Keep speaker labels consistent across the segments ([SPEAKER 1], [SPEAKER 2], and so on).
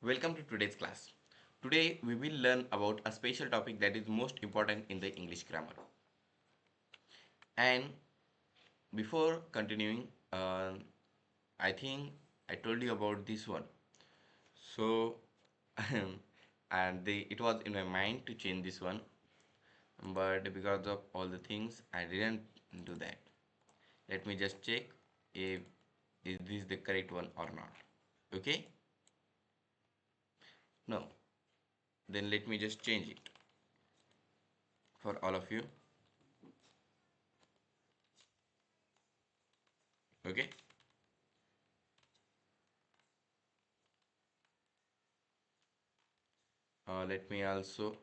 [SPEAKER 1] Welcome to today's class. Today we will learn about a special topic that is most important in the English grammar. And before continuing, I think I told you about this one. So, it was in my mind to change this one, but because of all the things, I didn't do that. Let me just check if is this the correct one or not. Okay? No. Then let me just change it for all of you. Okay? Let me also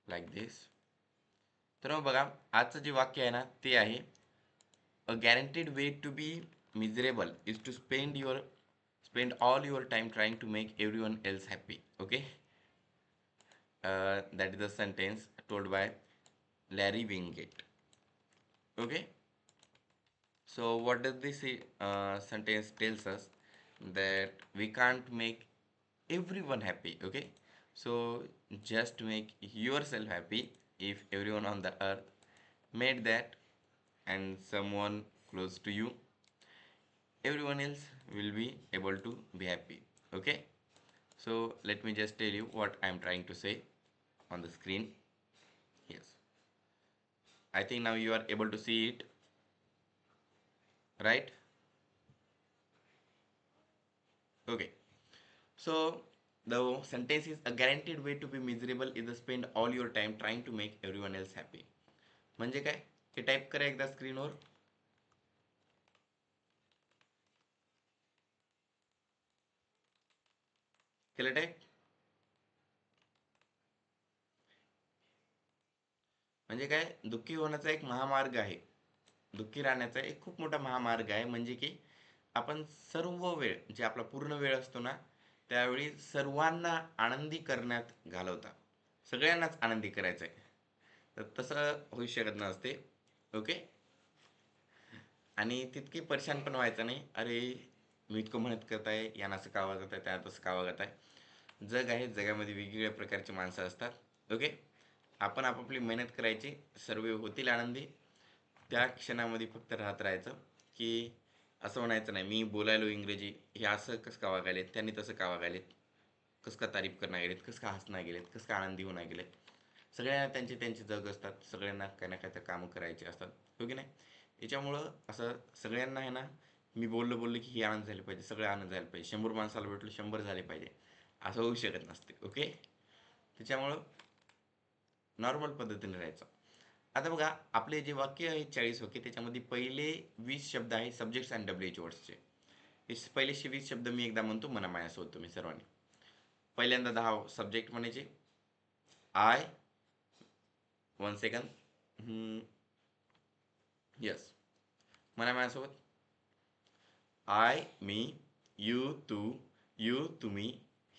[SPEAKER 1] like this. तर मग बघा आजचं जे वाक्य आहे ना ते आहे a guaranteed way to be miserable is to spend all your time trying to make everyone else happy okay that is the sentence told by Larry Wingate. Okay, so what does this sentence tells us? That we can't make everyone happy. Okay, so just make yourself happy. If everyone on the earth made that, and someone close to you, everyone else will be able to be happy. Okay, so let me just tell you what I am trying to say on the screen. Yes, I think now you are able to see it, right? Okay, so the sentence is a guaranteed way to be miserable is to spend all your time trying to make everyone else happy. म्हणजे काय हे type करा एकदा स्क्रीनवर. केलं type? म्हणजे काय दुःखी होण्याचा एक महामार्ग आहे. दुःखी राहण्याचा एक खूप मोठा महामार्ग आहे. म्हणजे की आपण सर्व वेळ जे आपला पूर्ण वेळ असतो ना त्यावेळी सर्वांना आनंदी करण्यात घालवता. सगळ्यांनाच आनंदी करायचं आहे. तर तसं होऊ शकत नसते. ओके, आणि तितकी परेशान पण व्हायचं नाही. अरे मी इतकं मेहनत करत आहे, यानं असं का वागत आहे, त्यात असं का वागत आहे. जग आहे, जगामध्ये वेगवेगळ्या प्रकारची माणसं असतात. ओके, आपण आपापली मेहनत करायची, सर्व होतील आनंदी. त्या क्षणामध्ये फक्त राहत राहायचं. की असं म्हणायचं नाही मी बोलायलो इंग्रजी, हे असं कसं का वागायलेत, त्यांनी तसं का वागायलेत, कसं का तारीफ करणार गेलेत, कसं का हसणार गेलेत, कसं का आनंदी होणार गेलेत. सगळ्यांना त्यांचे त्यांचे जग असतात, सगळ्यांना काही ना काही तर कामं करायचे असतात. हो की नाही. याच्यामुळं असं सगळ्यांना आहे ना मी बोललो की ही आनंद झाली पाहिजे, सगळे आनंद झाले पाहिजे, 100 माणसाला भेटलो 100 झाले पाहिजे, असं होऊ शकत नसते. ओके, त्याच्यामुळं नॉर्मल पद्धतीने राहायचं. आता बघा आपले जे वाक्य आहे 40 वाक्य त्याच्यामध्ये पहिले 20 शब्द आहे सब्जेक्ट्स अँड डब्ल्यूएच वर्ड्सचे. हे पहिले 20 शब्द मी एकदा म्हणतो म्हणा माझ्यासोबत तुम्ही सर्वांनी. पहिल्यांदा 10 सब्जेक्ट म्हणायचे. आय, वन सेकंद, यस, म्हणा माझ्यासोबत. आय मी, यू तू, यू तुम्ही,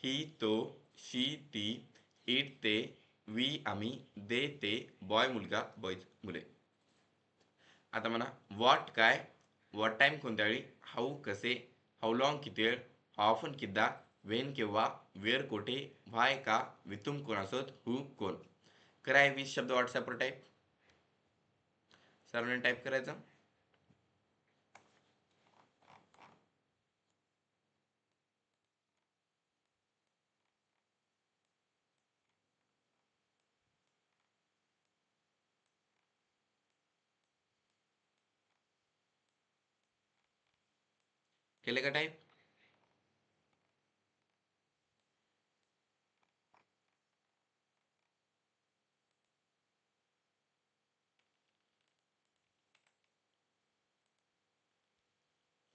[SPEAKER 1] ही तो, शी ती, इट ते, वी आम्ही, दे ते, बॉय मुलगा, बॉयज मुले. आता म्हणा व्हॉट काय, व्हॉट टाईम कोणत्या वेळी, हाऊ कसे, हाऊ लॉंग किती वेळ, हाऊ ऑफन किद्दा, वेन केव्हा, वेअर कोठे, व्हाय का, विथुम कोणासोबत, हू कोण. करा 20 शब्द व्हॉट्सॲपवर टाईप. सर्वांनी टाईप करायचं. केले का टाईप?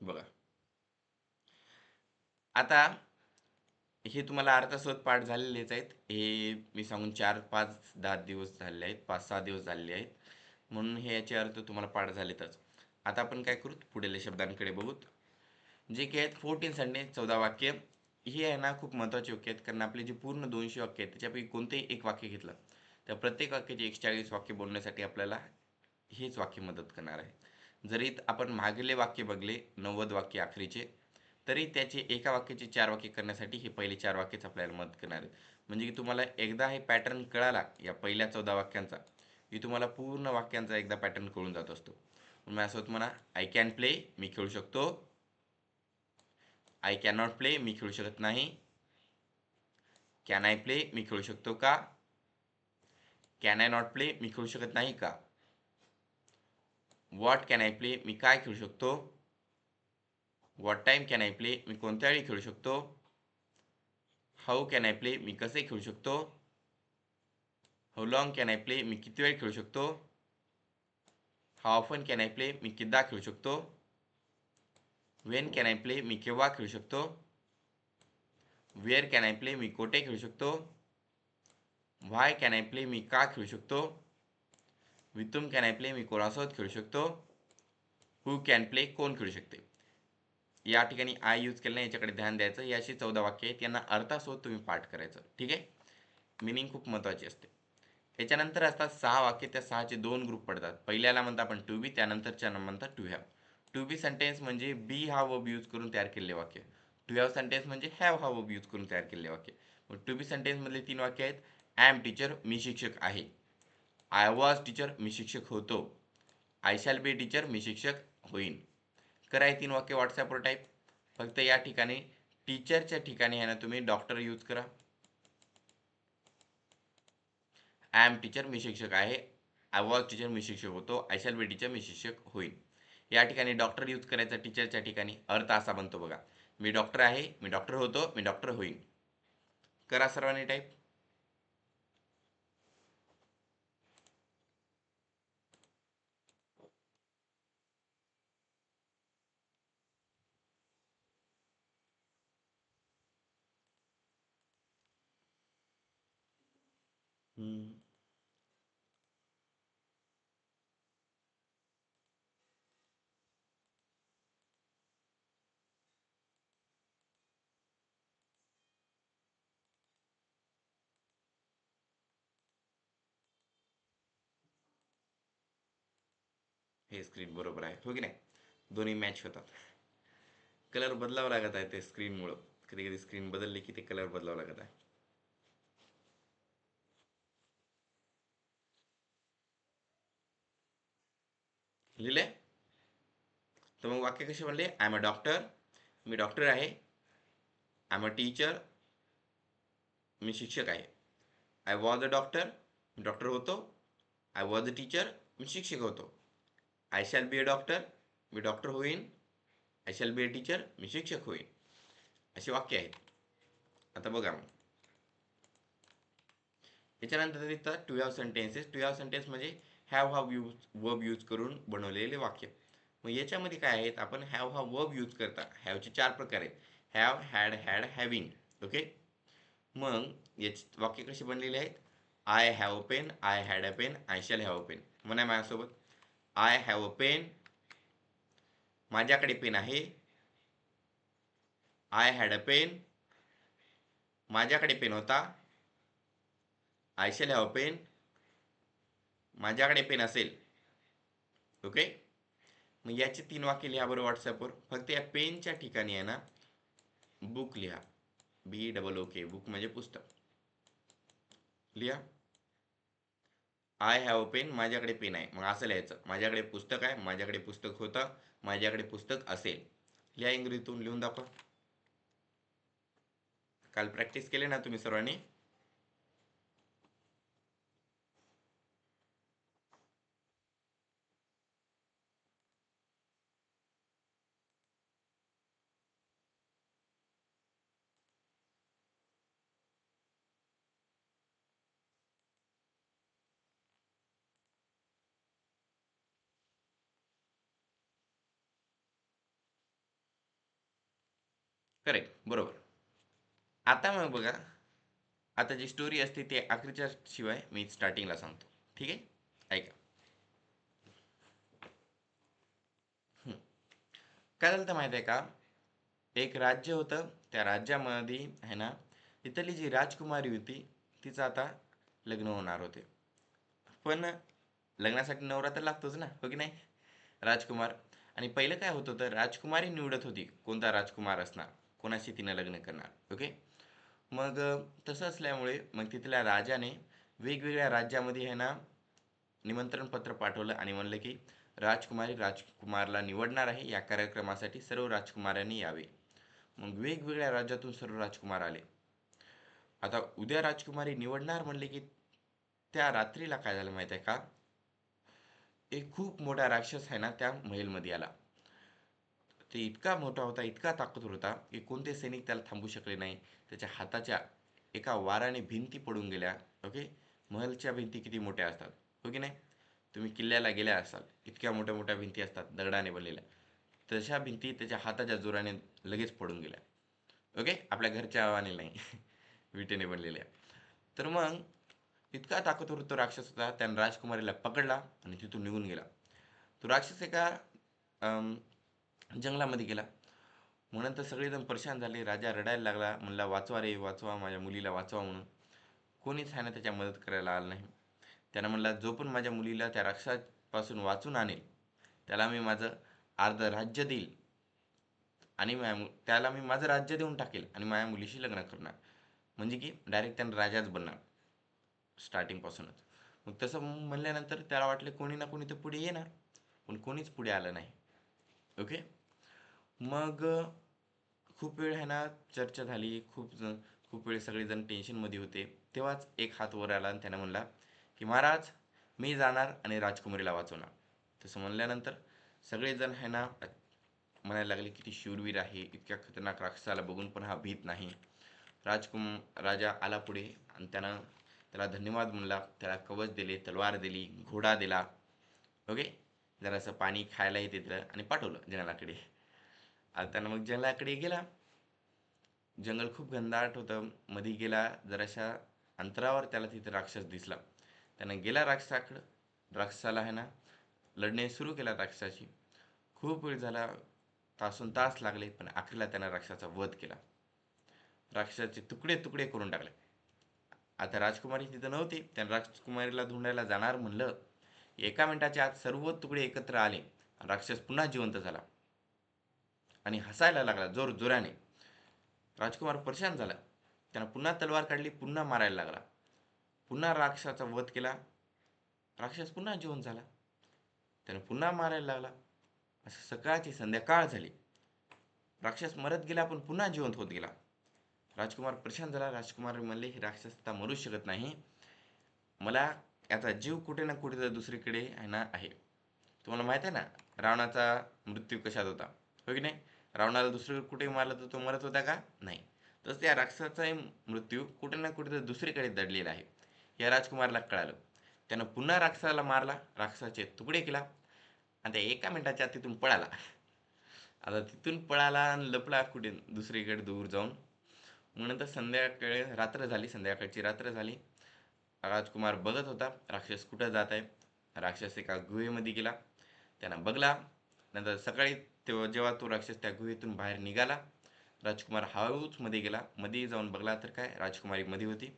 [SPEAKER 1] बघा आता हे तुम्हाला अर्धा तासात पाठ झालेलेच आहेत. हे मी सांगून 4 5 10 दिवस झालेले आहेत, 5 6 दिवस झालेले आहेत, म्हणून हे याचे अर्थ तुम्हाला पाठ झालेतच. आता आपण काय करू पुढील शब्दांकडे बघूत. जे काही आहेत 14 संडे 14 वाक्य. हे आहे ना खूप महत्त्वाचे वाक्य आहेत, कारण आपले जे पूर्ण 200 वाक्य आहेत त्याच्यापैकी कोणतेही एक वाक्य घेतलं तर प्रत्येक वाक्याचे 140 वाक्य बोलण्यासाठी आपल्याला हेच वाक्य मदत करणार आहे. जरी आपण मागले वाक्य बघले 90 वाक्य अखेरीचे, तरी त्याचे एका वाक्याचे 4 वाक्य करण्यासाठी हे पहिले 4 वाक्यच आपल्याला मदत करणार आहेत. म्हणजे की तुम्हाला एकदा हे पॅटर्न कळाला या पहिल्या 14 वाक्यांचा, की तुम्हाला पूर्ण वाक्यांचा एकदा पॅटर्न कळून जात असतो. मग माझ्यासोबत म्हणा, आय कॅन प्ले, मी खेळू शकतो. आय कॅन नॉट प्ले, मी खेळू शकत नाही. कॅन आय प्ले, मी खेळू शकतो का? कॅन आय नॉट प्ले, मी खेळू शकत नाही का? व्हॉट कॅन आय प्ले, मी काय खेळू शकतो? What time can I play, मी कोणत्या वेळी खेळू शकतो? हाऊ कॅन आय प्ले, मी कसे खेळू शकतो? How long can I play, मी किती वेळ खेळू शकतो? How often can I play, मी कितीदा खेळू शकतो? वेन कॅन आय प्ले, मी केव्हा खेळू शकतो? वेअर कॅन आय प्ले, मी कोठे खेळू शकतो? व्हाय कॅन आय प्ले, मी का खेळू शकतो? With whom can I play, मी कोणासोबत खेळू शकतो? हू कॅन प्ले, कोण खेळू शकते? या ठिकाणी आय यूज केलं नाही, याच्याकडे ध्यान द्यायचं. ही अशी 14 वाक्य आहेत, यांना अर्थासोबत तुम्ही पाठ करायचं. ठीक आहे, मिनिंग खूप महत्त्वाची असते. त्याच्यानंतर असतात 6 वाक्य. त्या 6चे 2 ग्रुप पडतात. पहिल्याला म्हणतात आपण टू बी, त्यानंतरच्या म्हणतात to have. To be sentence म्हणजे बी हा वर्ब यूज करून तयार केलेले वाक्य. टू हॅव सेंटेन्स म्हणजे हॅव हा वर्ब यूज करून तयार केलेले वाक्य. मग टू बी सेंटेन्समधले 3 वाक्य आहेत. आय एम टीचर, मी शिक्षक आहे. आय वॉज टीचर, मी शिक्षक होतो. आय शॅल बी टीचर, मी शिक्षक होईन. करा हे 3 वाक्य व्हॉट्सॲपवर टाईप. फक्त या ठिकाणी टीचरच्या ठिकाणी आहे ना, तुम्ही डॉक्टर यूज करा. आय एम टीचर, मी शिक्षक आहे. आय वॉज टीचर, मी शिक्षक होतो. आय शॅल बी टीचर, मी शिक्षक होईन. या ठिकाणी डॉक्टर यूज करायचा टीचरच्या ठिकाणी. अर्थ असा बनतो बघा, मी डॉक्टर आहे, मी डॉक्टर होतो, मी डॉक्टर होईन. करा सर्वांनी टाईप. हे स्क्रीन बरोबर आहे, हो की नाही? दोन्ही मॅच होतात. कलर बदलावं लागत आहे ते स्क्रीनमुळं. कधी कधी स्क्रीन बदलली की ते कलर बदलावं लागत आहे. लिहिले? तर मग वाक्य कसे बनले? आय एम अ डॉक्टर, मी डॉक्टर आहे. आय एम अ टीचर, मी शिक्षक आहे. आय वॉज अ डॉक्टर, मी डॉक्टर होतो. आय वॉज अ टीचर, मी शिक्षक होतो. I shall be a doctor, मी डॉक्टर होईन. I shall be a teacher, मी शिक्षक होईन. असे वाक्य आहेत. आता बघा मग, याच्यानंतर येतात to have sentences. To have sentence म्हणजे हॅव हा वर्ब यूज करून बनवलेले वाक्य. मग याच्यामध्ये काय आहेत, आपण हॅव हा वर्ब यूज करता. हॅवचे 4 प्रकार आहेत: have, had, had, having. Okay. मग याचे वाक्य कसे बनलेले आहेत? I have a pen, I had a pen, I shall have a pen. म्हणा माझ्यासोबत, आय हॅव अ पेन, माझ्याकडे पेन आहे. आय हॅड अ पेन, माझ्याकडे पेन होता. I shall have a pen, माझ्याकडे पेन असेल. ओके. मग याचे 3 वाक्य लिहा बरं व्हॉट्सॲपवर. फक्त या पेनच्या ठिकाणी आहे ना, बुक लिहा. BOOK, बुक म्हणजे पुस्तक. लिहा. आय हॅव अ पेन, माझ्याकडे पेन आहे. मग असं लिहायचं, माझ्याकडे पुस्तक आहे, माझ्याकडे पुस्तक होतं, माझ्याकडे पुस्तक असेल. लिहा इंग्रजीतून, लिहून दाखवा. काल प्रॅक्टिस केली ना तुम्ही सर्वांनी? करेक्ट, बरोबर. आता मग बघा, आता जी स्टोरी असते ती आखरीच्या शिवाय मी स्टार्टिंगला सांगतो. ठीक आहे, ऐका. काय झालं तर माहिती आहे का, एक राज्य होतं. त्या राज्यामध्ये आहे ना, इथली जी राजकुमारी होती, तिचं आता लग्न होणार होते. पण लग्नासाठी नवरा तर लागतोच ना, हो की नाही? राजकुमार. आणि पहिलं काय होत होतं, राजकुमारी निवडत होती कोणता राजकुमार असणार, कोणाशी तिनं लग्न करणार. ओके. मग तसं असल्यामुळे मग तिथल्या राजाने वेगवेगळ्या राज्यामध्ये आहे ना निमंत्रण पत्र पाठवलं आणि म्हणलं की राजकुमारी राजकुमारला निवडणार आहे, या कार्यक्रमासाठी सर्व राजकुमारांनी यावे. मग वेगवेगळ्या राज्यातून सर्व राजकुमार आले. आता उद्या राजकुमारी निवडणार म्हणले की त्या रात्रीला काय झालं माहिती आहे का, एक खूप मोठा राक्षस आहे ना त्या महलमध्ये आला. ते इतका मोठा होता, इतका ताकदवर होता की कोणते सैनिक त्याला थांबू शकले नाही. त्याच्या हाताच्या एका वाराने भिंती पडून गेल्या. ओके. महलच्या भिंती किती मोठ्या असतात, हो की नाही? तुम्ही किल्ल्याला गेल्या असाल, इतक्या मोठ्या मोठ्या भिंती असतात दगडाने बनलेल्या. तशा भिंती त्याच्या हाताच्या जोराने लगेच पडून गेल्या. ओके. आपल्या घरच्या आवाने नाही विटेने बनलेल्या. तर मग इतका ताकदवर तो राक्षस होता, त्याने राजकुमारीला पकडला आणि तिथून निघून गेला. तो राक्षस एका अम, जंगलामध्ये गेला. मग नंतर सगळेजण परेशान झाले. राजा रडायला लागला, म्हणला वाचवा रे वाचवा, माझ्या मुलीला वाचवा म्हणून. कोणीच आहे ना त्याच्या मदत करायला आलं नाही. त्यानं म्हणला जो पण माझ्या मुलीला त्या राक्षसापासून वाचून आणेल त्याला मी माझं अर्ध राज्य देईल आणि त्याला मी माझं राज्य देऊन टाकेल आणि माझ्या मुलीशी लग्न करणार. म्हणजे की डायरेक्ट त्यानं राजाच बनणार स्टार्टिंगपासूनच. मग तसं म्हणल्यानंतर त्याला वाटले कोणी ना कोणी तर पुढे येणार, पण कोणीच पुढे आलं नाही. ओके. मग खूप वेळ आहे ना चर्चा झाली, खूप वेळ सगळेजण टेन्शनमध्ये होते. तेव्हाच एक हात वर आला आणि त्यानं म्हणला की महाराज, मी जाणार आणि राजकुमारीला वाचवणार. तसं म्हणल्यानंतर सगळेजण आहे ना म्हणायला लागले किती शूरवीर आहे, इतक्या खतरनाक राक्षसाला बघून पण हा भीत नाही. राजा आला पुढे आणि त्याला धन्यवाद म्हणला, त्याला कवच दिले, तलवार दिली, घोडा दिला. ओके. जरासं पाणी खायला येते दिलं आणि पाठवलं जंगलाकडे. आता त्यानं मग जंगलाकडे गेला. जंगल खूप घनदाट होतं. मध्ये गेला, जराशा अंतरावर त्याला तिथे राक्षस दिसला. त्यानं गेला राक्षसाकडं. राक्षसाला आहे ना लढणे सुरू केला राक्षसाशी. खूप वेळ झाला, तासोन तास लागले, पण अखेरला त्यानं राक्षसाचा वध केला. राक्षसाचे तुकडे तुकडे करून टाकले. आता राजकुमारी तिथं नव्हती. त्यानं राजकुमारीला धुंडायला जाणार म्हणलं, एका मिनिटाच्या आत सर्व तुकडे एकत्र आले. राक्षस पुन्हा जिवंत झाला आणि हसायला लागला जोर जोराने. राजकुमार परेशान झाला. त्यानं पुन्हा तलवार काढली, पुन्हा मारायला लागला. पुन्हा राक्षसाचा वध केला. राक्षस पुन्हा जिवंत झाला. त्यानं पुन्हा मारायला लागला. असं सकाळची संध्याकाळ झाली. राक्षस मरत गेला पण पुन्हा जिवंत होत गेला. राजकुमार परेशान झाला. राजकुमार म्हणले, हे राक्षस आता मरू शकत नाही. मला याचा जीव कुठे ना कुठे तर दुसरीकडे आहे ना आहे. तुम्हाला माहित आहे ना रावणाचा मृत्यू कशात होता, हो की नाही? रावणाला दुसरीकडे कुठे मारलं तर तो मरत होता का? नाही. तसं त्या राक्षसाचाही मृत्यू कुठे ना कुठे तर दुसरीकडे दडलेला आहे. या राजकुमारला कळालं. त्यानं पुन्हा राक्षसाला मारला, राक्षसाचे तुकडे केला आणि त्या एका मिनिटाच्या आत तिथून पळाला. आता तिथून पळाला आणि लपला कुठे दुसरीकडे दूर जाऊन. मग नंतर संध्याकाळी रात्र झाली, संध्याकाळची रात्र झाली. राजकुमार बघत होता राक्षस कुठं जात आहे. राक्षस एका गुहेमध्ये गेला. त्यानं बघला. नंतर सकाळी जेव्हा तो राक्षस त्या गुहेतून बाहेर निघाला, राजकुमार हळूच मध्ये गेला. मध्ये जाऊन बघला तर काय, राजकुमारी मध्ये होती.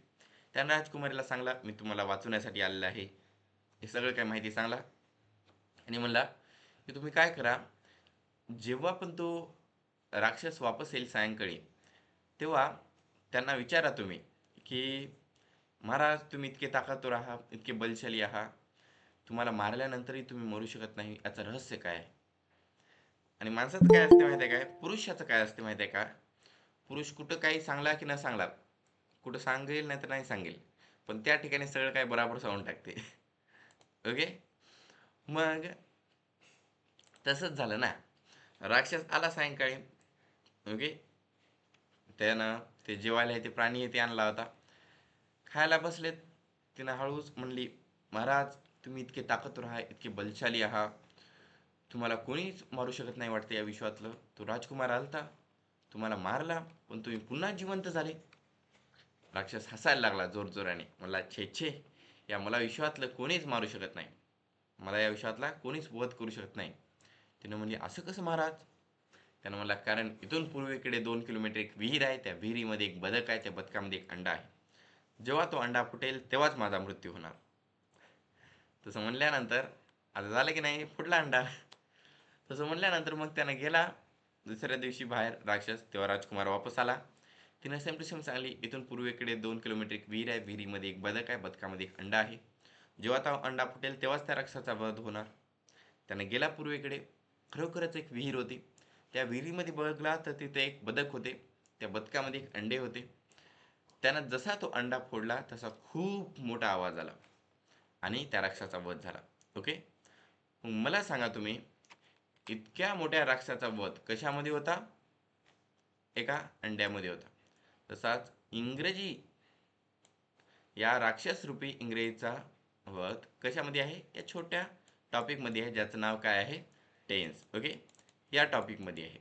[SPEAKER 1] त्यानं राजकुमारीला सांगला, मी तुम्हाला वाचवण्यासाठी आलेला आहे, हे सगळं काय माहिती सांगला. आणि म्हणला की तुम्ही काय करा, जेव्हा पण तो राक्षस वापस येईल सायंकाळी, तेव्हा त्यांना विचारा तुम्ही की महाराज, तुम्ही इतके ताकदवर आहात, इतके बलशाली आहात, तुम्हाला मारल्यानंतरही तुम्ही मरू शकत नाही, याचं रहस्य काय आहे? आणि माणसाचं काय असते माहिती आहे काय, पुरुषाचं काय असते माहिती आहे का, पुरुष कुठं काही सांगला की न सांगला, कुठं सांगेल नाही तर नाही सांगेल, पण त्या ठिकाणी सगळं काय बराबर सांगून टाकते. ओके. मग तसंच झालं ना. राक्षस आला सायंकाळी. ओके. त्यानं ते जेवायला ते प्राणी आहे ते आणला होता. खायला बसलेत. तिनं हळूच म्हणली, महाराज, तुम्ही इतके ताकदवर आहात, इतके बलशाली आहात, तुम्हाला कोणीच मारू शकत नाही वाटतं या विश्वातलं. तो राजकुमार आलता, तुम्हाला मारला, पण तुम्ही पुन्हा जिवंत झाले. राक्षस हसायला लागला जोरजोराने. म्हणला, छे छे, या मला विश्वातलं कोणीच मारू शकत नाही, मला या विश्वातला कोणीच वध करू शकत नाही. तिनं म्हणली, असं कसं महाराज? त्यानं म्हणला, कारण इथून पूर्वेकडे 2 किलोमीटर एक विहीर आहे, त्या विहिरीमध्ये एक बदक आहे, त्या बदकामध्ये एक अंडा आहे. जेव्हा तो अंडा फुटेल तेव्हाच माझा मृत्यू होणार. तसं म्हणल्यानंतर आता झालं की नाही, फुटला अंडा. तसं म्हटल्यानंतर मग त्यानं गेला दुसऱ्या दिवशी बाहेर राक्षस. तेव्हा राजकुमार वापस आला. तिनं सेम टू सेम सांगली, इथून पूर्वेकडे 2 किलोमीटर एक विहीर आहे, विहिरीमध्ये एक बदक आहे, बदकामध्ये एक अंडा आहे. जेव्हा तो अंडा फुटेल तेव्हाच त्या राक्षसाचा वध होणार. त्यानं गेला पूर्वेकडे. खरोखरच एक विहीर होती. त्या विहिरीमध्ये बघला तर तिथे एक बदक होते. त्या बदकामध्ये एक अंडे होते. त्यानं जसा तो अंडा फोडला तसा खूप मोठा आवाज आला आणि त्या राक्षसाचा वध झाला. ओके. मग मला सांगा तुम्ही, इतक्या मोठ्या राक्षसाचा वध कशामध्ये होता? एका अंड्यामध्ये होता. तसाच इंग्रजी या राक्षसरूपी इंग्रजीचा वध कशामध्ये आहे? या छोट्या टॉपिकमध्ये आहे, ज्याचं नाव काय आहे? टेन्स. ओके. या टॉपिकमध्ये आहे.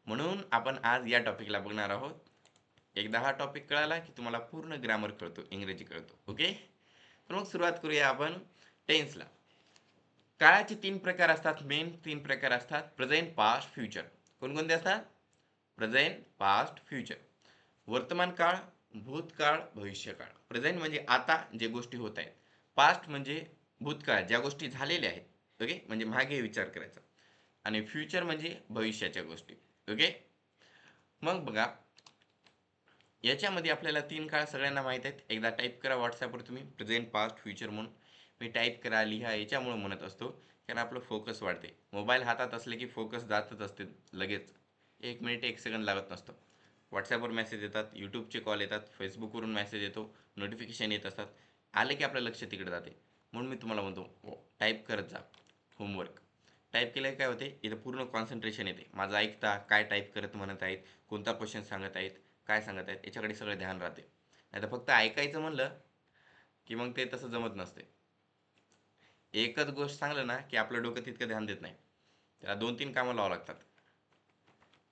[SPEAKER 1] म्हणून आपण आज या टॉपिकला बघणार आहोत. एकदा हा टॉपिक कळाला की तुम्हाला पूर्ण ग्रामर कळतो, इंग्रजी कळतो. ओके. तर मग सुरुवात करूया आपण टेन्सला. काळाचे 3 प्रकार असतात, मेन 3 प्रकार असतात. Present, past, future. कोणकोणते असतात? Present, past, future. वर्तमान काळ, भूतकाळ, भविष्यकाळ. प्रेझेंट म्हणजे आता जे गोष्टी होत आहेत. पास्ट म्हणजे भूतकाळ, ज्या गोष्टी झालेल्या आहेत. ओके. म्हणजे मागे विचार करायचा. आणि फ्युचर म्हणजे भविष्याच्या गोष्टी. ओके. मग बघा, याच्यामध्ये आपल्याला 3 काळ सगळ्यांना माहीत आहेत. एकदा टाईप करा व्हॉट्सॲपवर तुम्ही, प्रेझेंट, पास्ट, फ्युचर म्हणून. मी टाईप करा, लिहा याच्यामुळे म्हणत असतो कारण आपलं फोकस वाढते. मोबाईल हातात असले की फोकस जातच असते लगेच. 1 मिनिट 1 सेकंद लागत नसतं. व्हॉट्सॲपवर मेसेज येतात, यूट्यूबचे कॉल येतात, फेसबुकवरून मेसेज येतो, नोटिफिकेशन येत असतात. आले की आपलं लक्ष तिकडे जाते. म्हणून मी तुम्हाला म्हणतो टाईप करत जा होमवर्क. टाईप केलं काय होते, इथं पूर्ण कॉन्सन्ट्रेशन येते. माझं ऐकता, काय टाईप करत म्हणत आहेत, कोणता क्वेश्चन सांगत आहेत, काय सांगत आहेत, याच्याकडे सगळं ध्यान राहते. नाही तर फक्त ऐकायचं म्हणलं की मग ते तसं जमत नसते. एकच गोष्ट सांगलं ना की आपलं डोकं तितकं ध्यान देत नाही. त्याला 2-3 कामं लावावं लागतात.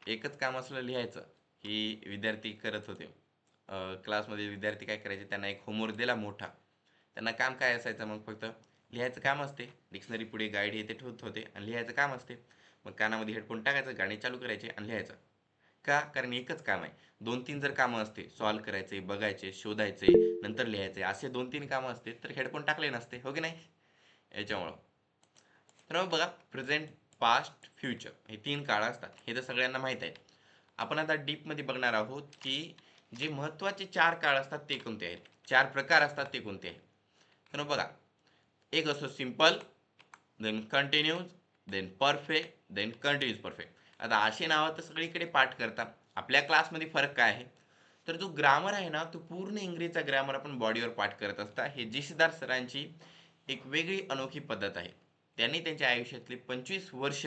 [SPEAKER 1] एकच काम असलं लिहायचं, की विद्यार्थी करत होते. क्लासमध्ये विद्यार्थी काय करायचे, त्यांना एक होमवर्क दिला मोठा. त्यांना काम काय असायचं, मग फक्त लिहायचं काम असते. डिक्शनरी पुढे गाईड हे ते ठेवत होते आणि लिहायचं काम असते. मग कानामध्ये हेडफोन टाकायचं, गाणे चालू करायचे आणि लिहायचं. का? कारण एकच काम आहे. 2-3 जर कामं असते, सॉल्व्ह करायचे, बघायचे, शोधायचे, नंतर लिहायचे, असे 2-3 कामं असते, तर हेडफोन टाकले नसते, हो की नाही? याच्यामुळं. तर मग बघा, प्रेझेंट, पास्ट, फ्युचर हे 3 काळ असतात. हे तर सगळ्यांना माहीत आहे. आपण आता डीपमध्ये बघणार आहोत की जे महत्त्वाचे 4 काळ असतात ते कोणते आहेत, 4 प्रकार असतात ते कोणते आहेत. तर मग बघा, एक असतो simple, then continuous, then perfect, then continuous perfect. आता असे नावं तर सगळीकडे पाठ करतात. आपल्या क्लासमध्ये फरक काय आहे, तर जो ग्रामर आहे ना, तो पूर्ण इंग्रजीचा ग्रामर आपण बॉडीवर पाठ करत असता. हे जीशीदार सरांची एक वेगळी अनोखी पद्धत आहे. त्यांनी त्यांच्या आयुष्यातली 25 वर्ष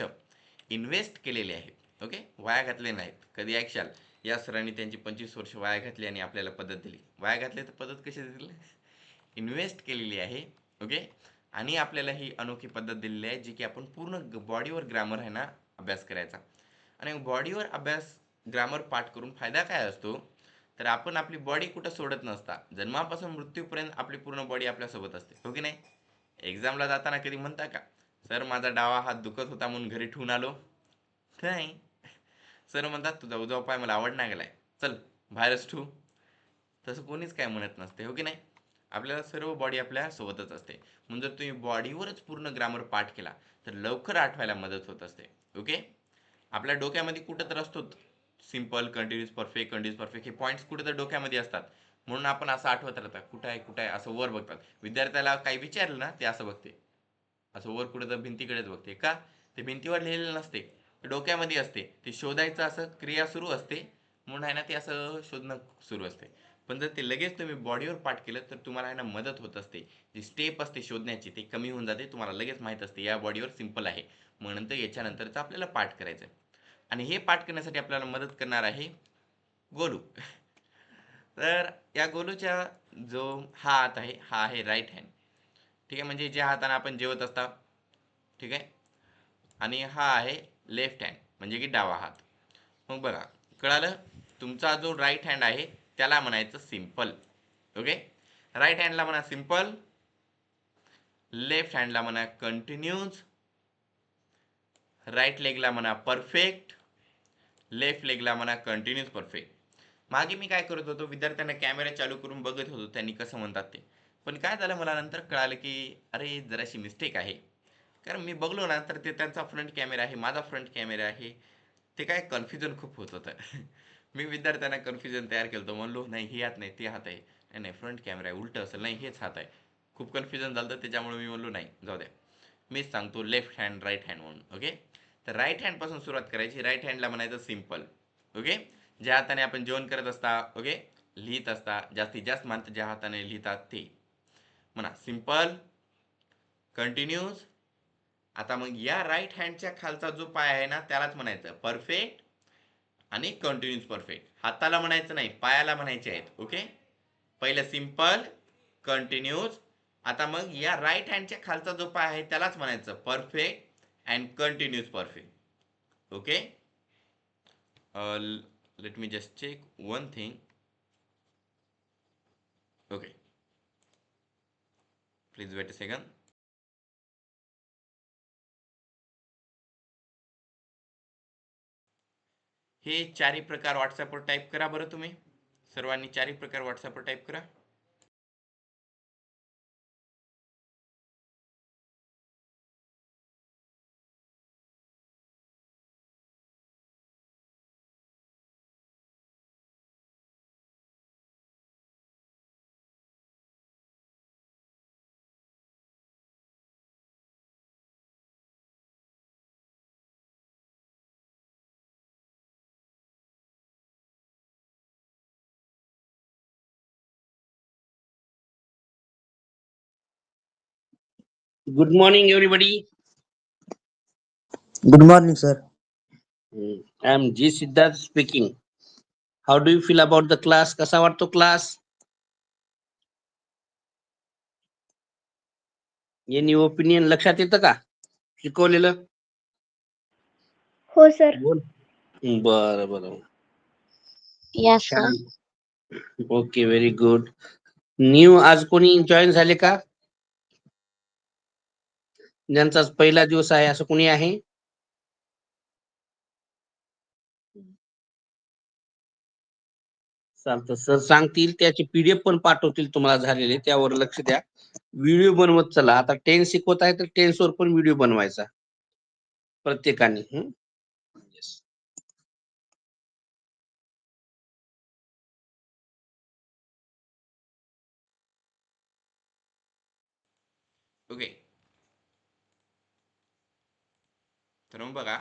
[SPEAKER 1] इन्व्हेस्ट केलेले आहे. ओके. वाया घातले नाहीत. कधी ऐकशाल या सरांनी त्यांची 25 वर्ष वाया घातली आणि आपल्याला पद्धत दिली. वाया घातले तर पद्धत कशी दिली? इन्व्हेस्ट केलेली आहे. ओके. आणि आपल्याला ही अनोखी पद्धत दिलेली आहे, जी की आपण पूर्ण बॉडीवर ग्रामर आहे ना अभ्यास करायचा. आणि बॉडीवर अभ्यास ग्रामर पाठ करून फायदा काय असतो, तर आपण आपली बॉडी कुठं सोडत नसता. जन्मापासून मृत्यूपर्यंत आपली पूर्ण बॉडी आपल्यासोबत असते, हो की नाही? एक्झामला जाताना कधी म्हणता का, सर माझा डावा हात दुखत होता म्हणून घरी ठेवून आलो? नाही. सर म्हणतात तुझा उजवा पाय मला आवड नाही गेलाय, चल बाहेरच ठेवू. तसं कोणीच काय म्हणत नसते, हो की नाही? आपल्याला सर्व बॉडी आपल्या सोबतच असते. म्हणून जर तुम्ही बॉडीवरच पूर्ण ग्रामर पाठ केला तर लवकर आठवायला मदत होत असते. ओके. आपल्या डोक्यामध्ये कुठं तर असतो simple, continuous, perfect, continuous, perfect, हे पॉईंट्स कुठे तर डोक्यामध्ये असतात. म्हणून आपण असं आठवत राहतात, कुठं आहे कुठं आहे असं वर बघतात. विद्यार्थ्याला काही विचारलं ना ते असं बघते, असं वर कुठं तर भिंतीकडेच बघते. का? ते भिंतीवर लिहिलेलं नसते, ते डोक्यामध्ये असते. ते शोधायचं असं क्रिया सुरू असते, म्हणून आहे ना ते असं शोधणं सुरू असते. पण जर ते लगेच तुम्ही बॉडीवर पाठ केलं तर तुम्हाला आहे ना मदत होत असते. जी स्टेप असते शोधण्याची ते कमी होऊन जाते. तुम्हाला लगेच माहीत असते या बॉडीवर सिंपल आहे, मग नंतर याच्यानंतरचं आपल्याला पाठ करायचं आहे. आणि हे पाठ करण्यासाठी आपल्याला मदत करणार आहे गोलू. तर या गोलूच्या जो हात आहे हा आहे राईट हँड. ठीक आहे, म्हणजे ज्या हाताने आपण जेवत असता. ठीक आहे. आणि हा आहे लेफ्ट हँड, म्हणजे की डावा हात. मग बघा, कळालं? तुमचा जो राईट हँड आहे त्याला म्हणायचं सिंपल. ओके. राईट हँडला म्हणा सिंपल, लेफ्ट हँडला म्हणा कंटिन्यूज, राईट लेगला म्हणा परफेक्ट, लेफ्ट लेगला म्हणा कंटिन्यूस परफेक्ट. मागे मी काय करत होतो, विद्यार्थ्यांना कॅमेरा चालू करून बघत होतो त्यांनी कसं म्हणतात ते. पण काय झालं, मला नंतर कळालं की अरे जराशी मिस्टेक आहे. कारण मी बघलो ना तर ते त्यांचा फ्रंट कॅमेरा आहे, माझा फ्रंट कॅमेरा आहे, ते काय कन्फ्युजन खूप होत होतं. मी विद्यार्थ्यांना कन्फ्युजन तयार केलं होतं. म्हणलो नाही हे हात नाही ते हात आहे, नाही नाही फ्रंट कॅमेरा आहे, उलट असेल, नाही हेच हात आहे. खूप कन्फ्युजन झालं होतं, त्याच्यामुळे मी म्हणलो नाही जाऊ द्या, मीच सांगतो लेफ्ट हँड राईट हँड म्हणून. ओके, तर राईट हँड पासून सुरुवात करायची. राईट हँडला म्हणायचं सिम्पल. ओके, ज्या हाताने आपण जेवण करत असता, ओके, लिहित असता, जास्तीत जास्त माणसं ज्या हाताने लिहितात ते म्हणा सिम्पल कंटिन्यूज. आता मग या राईट हँडच्या खालचा जो पाय आहे ना त्यालाच म्हणायचं परफेक्ट आणि कंटिन्यूस परफेक्ट. हाताला म्हणायचं नाही, पायाला म्हणायचे आहेत. ओके, पहिलं सिम्पल कंटिन्यूस. आता मग या राईट हँडच्या खालचा जो पाय आहे त्यालाच म्हणायचं perfect and continuous perfect. Okay, let me just check one thing. Okay, please wait a second. हे चारही प्रकार व्हॉट्सअपवर टाईप करा बरं तुम्ही सर्वांनी, चारही प्रकार व्हॉट्सअपवर टाईप करा.
[SPEAKER 2] Good morning, everybody.
[SPEAKER 3] Good morning, sir.
[SPEAKER 2] I am G. Siddharth speaking. How do you feel about the class? कसा वाटतो क्लास? एनी ओपिनियन लक्षात येतं का शिकवलेलं?
[SPEAKER 4] हो सर.
[SPEAKER 2] बरं बरं.
[SPEAKER 4] Yes sir.
[SPEAKER 2] Okay, very good. New आज कोणी जॉईन झाले का? ज्यांचा पहिला दिवस आहे असं कोणी आहे? चालतं, सर सांगतील, त्याचे पीडीएफ पण पाठवतील तुम्हाला झालेले, त्यावर लक्ष द्या. व्हिडिओ बनवत चला. आता टेन्स शिकवत आहे तर टेन्सवर पण व्हिडिओ बनवायचा प्रत्येकाने. Yes.
[SPEAKER 1] ओके, तर मग बघा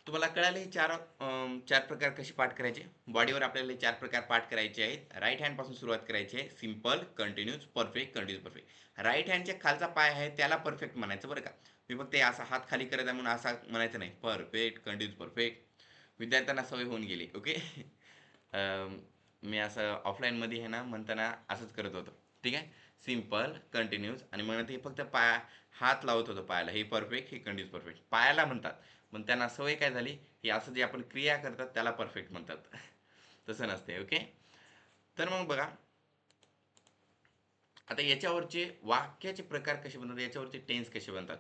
[SPEAKER 1] तुम्हाला कळाले चार प्रकार कसे पाठ करायचे. बॉडीवर आपल्याला 4 प्रकार पाठ करायचे आहेत. राईट हँड पासून सुरुवात करायची आहे. Simple continuous perfect continuous perfect. Right हँडच्या खालचा पाय आहे त्याला परफेक्ट म्हणायचं बरं का. मी फक्त असा हात खाली करत आहे म्हणून असा म्हणायचं नाही. परफेक्ट कंटिन्यूस परफेक्ट विद्यार्थ्यांना सवय होऊन गेली. ओके, मी असं ऑफलाईनमध्ये आहे ना म्हणताना असंच करत होतो. ठीक आहे, सिम्पल कंटिन्यूस आणि मग ते फक्त हात लावत होतो पायाला. हे परफेक्ट, हे कंटिन्यूस परफेक्ट पायाला म्हणतात. पण त्यांना सवय काय झाली, हे असं जे आपण क्रिया करतात त्याला परफेक्ट म्हणतात. तसं नसते. ओके, तर मग बघा आता याच्यावरचे वाक्याचे प्रकार कसे बनतात, याच्यावरचे टेन्स कसे बनतात.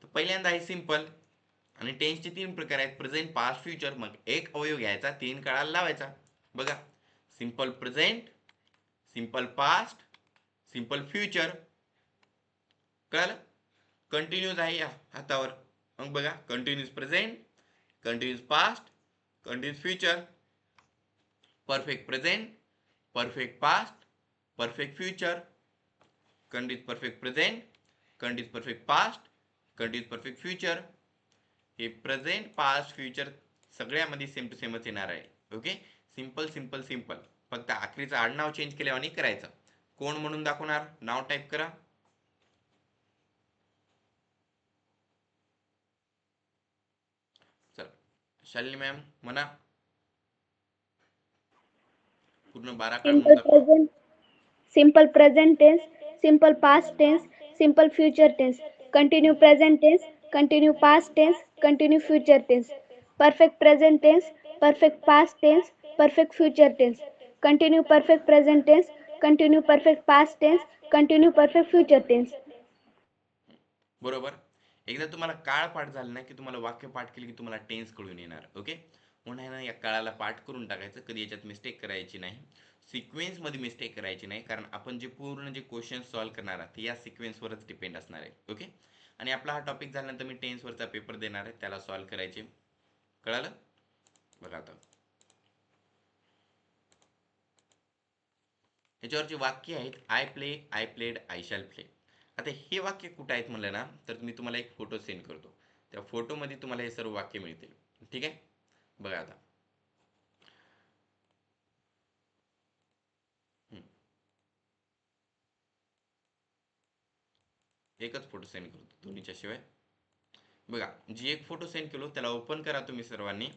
[SPEAKER 1] तर पहिल्यांदा आहे सिम्पल आणि टेन्सचे 3 प्रकार आहेत. Present, past, future. मग एक अवयव घ्यायचा, 3 काळाला लावायचा. बघा simple present, simple past, simple future. कळालं. कंटिन्यूज आहे या हातावर. मग बघा continuous present, continuous past, continuous future, perfect present, perfect past, perfect future, continuous perfect present, continuous perfect past, continuous perfect future. हे प्रेझेंट पास्ट फ्युचर सगळ्यामध्ये same to सेमच येणार आहे. Okay, simple simple simple. फक्त आखरीचं आडनाव चेंज केल्याने करायचं. कोण म्हणून दाखवणार, नाव टाईप करा. चल शालिनी मॅम म्हणा, पूर्ण 12 काळ म्हणून दाखवा.
[SPEAKER 4] Simple present tense, simple past tense, simple future tense, continue present tense, continue past tense, continue future tense, perfect present tense, perfect past tense, perfect future tense, continue perfect present tense, continue perfect past tense, continue perfect future tense.
[SPEAKER 1] बरोबर. एकदा तुम्हाला काळ पाठ झालं ना की तुम्हाला वाक्य पाठ केले की तुम्हाला टेन्स कळून येणार. ओके, म्हणून आहे ना या काळाला पाठ करून टाकायचं. कधी याच्यात मिस्टेक करायची नाही, सिक्वेन्समध्ये मिस्टेक करायची नाही, कारण आपण जे पूर्ण जे क्वेश्चन सॉल्व्ह करणार आहात ते या सिक्वेन्सवरच डिपेंड असणार आहे. ओके, आणि आपला हा टॉपिक झाल्यानंतर मी टेन्सवरचा पेपर देणार आहे, त्याला सॉल्व्ह करायचे. कळालं? बघा आता ह्याच्यावरचे वाक्य आहेत I play, I played, I shall play. आता हे वाक्य कुठं आहेत म्हणलं ना, तर मी तुम्हाला एक फोटो सेंड करतो. त्या फोटोमध्ये तुम्हाला हे सर्व वाक्य मिळतील. ठीक आहे, बघा आता. एकच फोटो सेंड करतो दोन्हीच्या शिवाय. बघा, जी एक फोटो सेंड केलो त्याला ओपन करा तुम्ही सर्वांनी.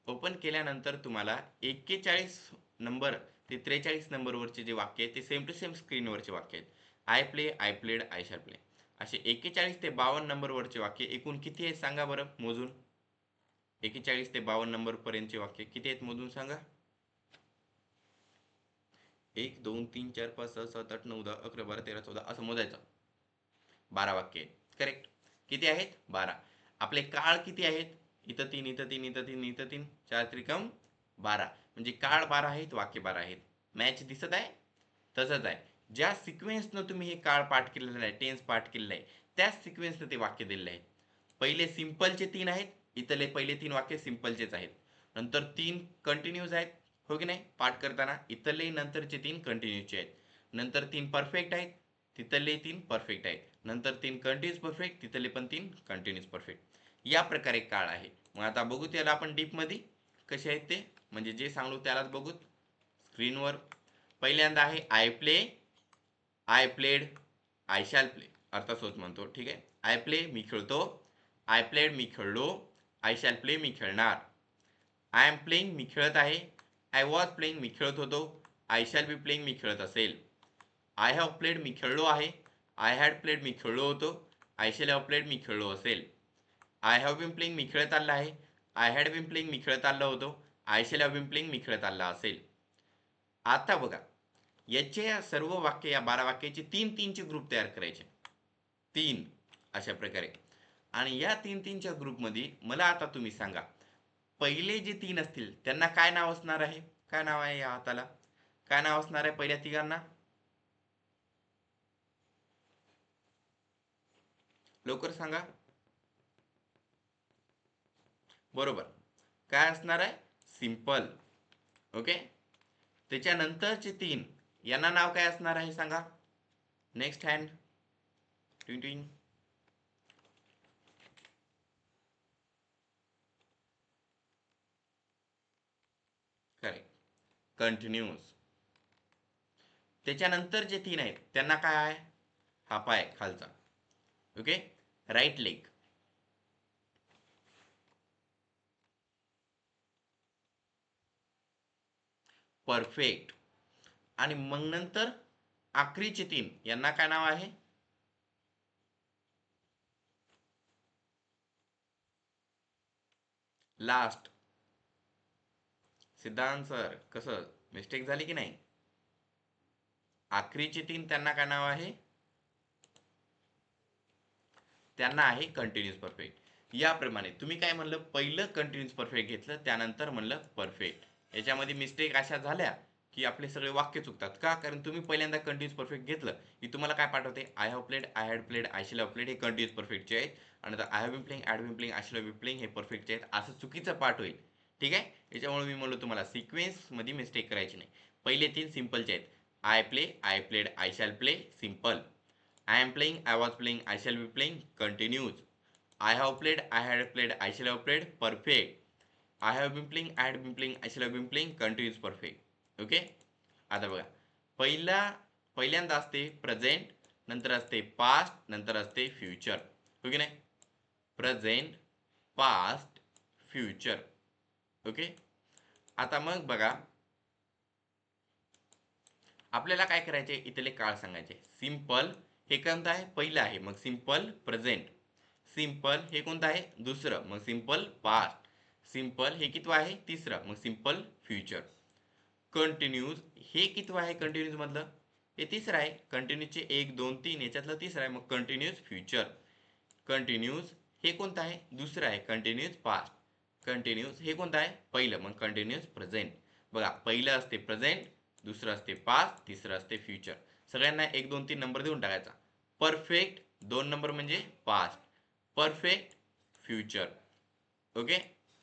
[SPEAKER 1] ओपन केल्यानंतर तुम्हाला 41 नंबर ते 43 नंबरवरचे जे वाक्य आहेत ते सेम टू सेम स्क्रीनवरचे वाक्य आहेत. I play, I played, I shall play. असे 41 ते 52 नंबरवरचे वाक्य एकूण किती आहेत सांगा बरं मोजून. 41 ते 52 नंबर पर्यंतचे वाक्य किती आहेत मोजून सांगा. 1 2 3 4 5 6 7 8 9 10 11 12 13 14 असं मोजायचं. 12 वाक्य आहेत. करेक्ट. किती आहेत? 12. आपले काळ किती आहेत? इथं 3, इथं 3, इथं 3, इथं 3, 4 त्रिकम 12. म्हणजे काळ 12 आहेत, वाक्य 12 आहेत. मॅच दिसत आहे? तसंच आहे. ज्या सिक्वेन्सनं तुम्ही हे काळ पाठ केलेलं आहे, टेन्स पाठ केलेलं आहे, त्याच सिक्वेन्सनं ते वाक्य दिलेले आहेत. पहिले सिंपलचे 3 आहेत, इथले पहिले 3 वाक्य सिंपलचेच आहेत. नंतर 3 कंटिन्यूज आहेत, हो की नाही पाठ करताना. इथले नंतरचे 3 कंटिन्यूचे आहेत. नंतर 3 परफेक्ट आहेत, तिथले 3 परफेक्ट आहेत. नंतर 3 कंटिन्यूस परफेक्ट, तिथले पण 3 कंटिन्यूस परफेक्ट. या प्रकारे काळ आहे. मग आता बघू त्याला आपण डीपमध्ये कसे आहेत ते, म्हणजे जे सांगलो त्यालाच बघू स्क्रीनवर. पहिल्यांदा आहे I play, I played, I shall play. अर्थात म्हणतो, ठीक आहे. आय प्ले मी खेळतो, आय प्लेड मी खेळलो, आय शॅल प्ले मी खेळणार. आय एम प्लेइंग मी खेळत आहे, आय वॉज प्लेइंग मी खेळत होतो, आय शॅल बी प्लेइंग मी खेळत असेल. आय हॅव प्लेड मी खेळलो आहे, आय हॅड प्लेड मी खेळलो होतो, आय शॅल हॅव प्लेड मी खेळलो असेल. आय हॅव बीन प्लेइंग मी खेळत आला आहे, आय हॅड बीन प्लेइंग मी खेळत आलो होतो, I shall have been playing मी खेळत आला असेल. आता बघा, याचे सर्व वाक्य, या 12 वाक्याचे 3-3चे ग्रुप तयार करायचे. 3 अशा प्रकारे. आणि या 3-3च्या ग्रुपमध्ये मला आता तुम्ही सांगा, पहिले जे 3 असतील त्यांना काय नाव असणार आहे? काय नाव आहे या हाताला? काय नाव असणार आहे पहिल्या तिघांना? लवकर सांगा. बरोबर. काय असणार आहे? सिंपल. ओके. त्याच्यानंतरचे 3 यांना नाव काय असणार आहे सांगा. Next hand. Twin twin. Correct. Continuous. त्याच्यानंतर जे 3 आहेत त्यांना काय आहे? हा पाय खालचा. ओके. Right leg. परफेक्ट. आणि मग नंतर आखरीचे 3 यांना काय नाव आहे? लास्ट. सिद्धांत सर कसं मिस्टेक झाली की नाही? आखरीचे 3 त्यांना काय नाव आहे? त्यांना आहे कंटिन्यूस परफेक्ट. याप्रमाणे तुम्ही काय म्हणलं, पहिलं कंटिन्यूस परफेक्ट घेतलं, त्यानंतर म्हणलं परफेक्ट. याच्यामध्ये मिस्टेक अशा झाल्या की आपले सगळे वाक्य चुकतात. का? कारण तुम्ही पहिल्यांदा कंटिन्यूस परफेक्ट घेतलं की तुम्हाला काय पाठवते? I have played, I had played, I shall have played हे कंटिन्यूस परफेक्टचे आहेत. आणि आता I have been playing, I had been playing, I shall have been playing हे परफेक्टचे आहेत. असं चुकीचं पाठ होईल. ठीक आहे. याच्यामुळे मी म्हणलो तुम्हाला सिक्वेन्समध्ये मिस्टेक करायची नाही. पहिले 3 सिंपलचे आहेत. I play, I played, I shall play, simple. I am playing, I was playing, I shall be playing, continues. I have played, I had played, I shall have played, perfect. I have been playing, I had been playing, I shall have been playing, continues perfect. Okay. आता बघा, पहिल्यांदा असते present, नंतर असते past, नंतर असते future. हो की नाही? Present, past, future. ओके. आता मग बघा, आपल्याला काय करायचे? इथले काळ सांगायचे. सिंपल हे कोणतं आहे? पहिलं आहे. मग सिंपल प्रेझेंट. सिंपल हे कोणतं आहे? दुसरं. मग सिंपल पास्ट. सिंपल हे कितवं आहे? तिसरं. मग सिंपल फ्युचर. कंटिन्यूज हे कितवं आहे कंटिन्यूज मधलं? हे तिसरं आहे. कंटिन्यूजचे 1 2 3 याच्यातलं तिसरं आहे. मग कंटिन्यूज फ्युचर. कंटिन्यूज हे कोणतं आहे? दुसरं आहे. Continues past. कंटिन्यूज हे कोणतं आहे? पहिलं. मग कंटिन्यूज प्रेझेंट. बघा, पहिलं असते प्रेझेंट, दुसरं असते पास्ट, तिसरं असते फ्युचर. सगळ्यांना 1 2 3 नंबर देऊन टाकायचा. परफेक्ट, 2 नंबर म्हणजे past, perfect, future. Okay,